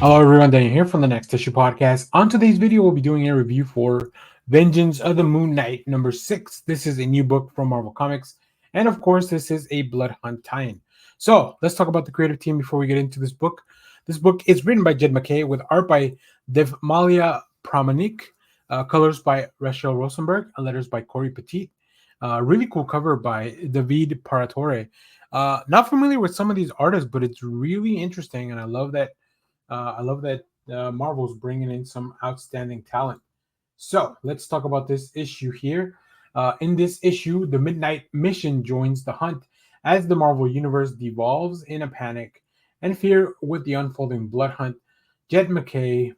Hello everyone, Daniel here from the Next Issue Podcast. On today's video, we'll be doing a review for Vengeance of the Moon Knight number 6. This is a new book from Marvel Comics, and of course, this is a Blood Hunt tie-in. So let's talk about the creative team before we get into this book. This book is written by MacKay with art by Devmalia Pramanik, colors by Rachelle Rosenberg, and letters by Cory Petit. Really cool cover by David Paratore. Not familiar with some of these artists, but it's really interesting, and I love that Marvel's bringing in some outstanding talent. So let's talk about this issue here. In this issue, the Midnight Mission joins the hunt as the Marvel Universe devolves in a panic and fear with the unfolding blood hunt. MacKay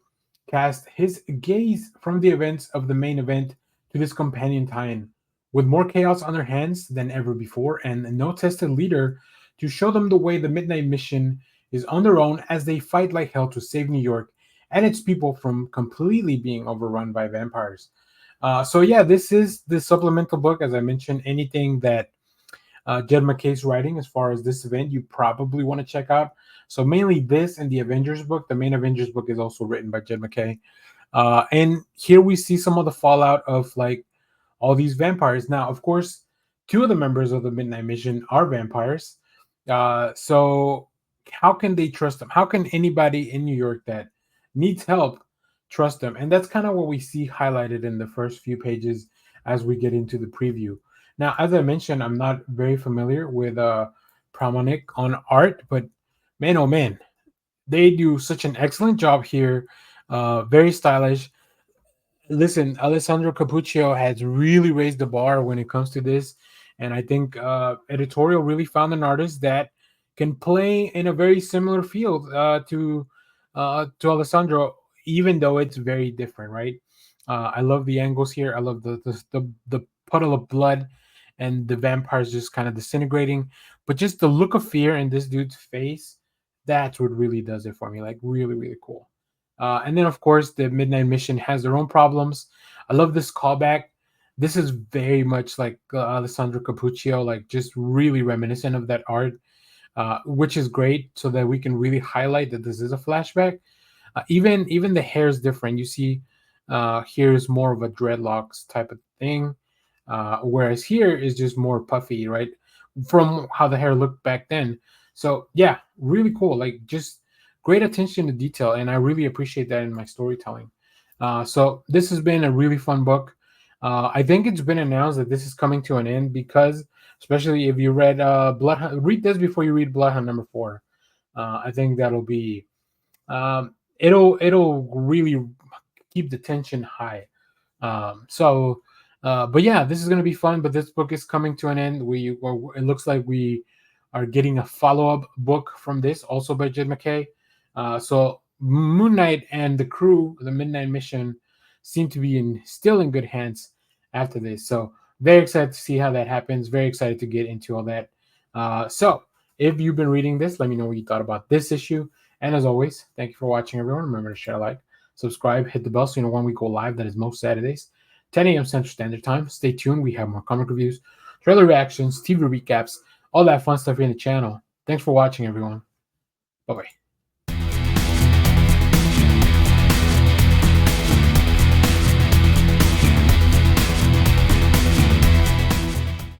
cast his gaze from the events of the main event to this companion tie-in. With more chaos on their hands than ever before and no tested leader to show them the way, the Midnight Mission is on their own as they fight like hell to save New York and its people from completely being overrun by vampires. So yeah, this is the supplemental book. As I mentioned, anything that MacKay's writing as far as this event, you probably want to check out. So mainly this and the Avengers book. The main Avengers book is also written by MacKay. And here we see some of the fallout of like all these vampires. Now, of course, two of the members of the Midnight Mission are vampires. So how can they trust them? How can anybody in New York that needs help trust them? And that's kind of what we see highlighted in the first few pages as we get into the preview. Now, as I mentioned, I'm not very familiar with Pramanik on art, but man, oh man, they do such an excellent job here. Very stylish. Listen, Alessandro Cappuccio has really raised the bar when it comes to this, and I think editorial really found an artist that can play in a very similar field to Alessandro, even though it's very different, right? I love the angles here. I love the puddle of blood and the vampires just kind of disintegrating, but just the look of fear in this dude's face. That's what really does it for me. Like really, really cool. And then, of course, the Midnight Mission has their own problems. I love this callback. This is very much like Alessandro Cappuccio, like just really reminiscent of that art, which is great, so that we can really highlight that this is a flashback. Even the hair is different. You see, here is more of a dreadlocks type of thing, whereas here is just more puffy, right? From how the hair looked back then. So yeah, really cool. Like just great attention to detail, and I really appreciate that in my storytelling. So this has been a really fun book. I think it's been announced that this is coming to an end because, especially if you read Blood Hunt, read this before you read Blood Hunt number 4. I think that'll be it'll really keep the tension high. But yeah, this is gonna be fun. But this book is coming to an end. It looks like we are getting a follow-up book from this, also by MacKay. So Moon Knight and the crew, the Midnight Mission, seem to be still in good hands after this. So very excited to see how that happens. Very excited to get into all that. So if you've been reading this, let me know what you thought about this issue. And as always, thank you for watching, everyone. Remember to share, like, subscribe, hit the bell so you know when we go live. That is most Saturdays, 10 a.m. Central Standard Time. Stay tuned. We have more comic reviews, trailer reactions, TV recaps, all that fun stuff here in the channel. Thanks for watching, everyone. Bye-bye.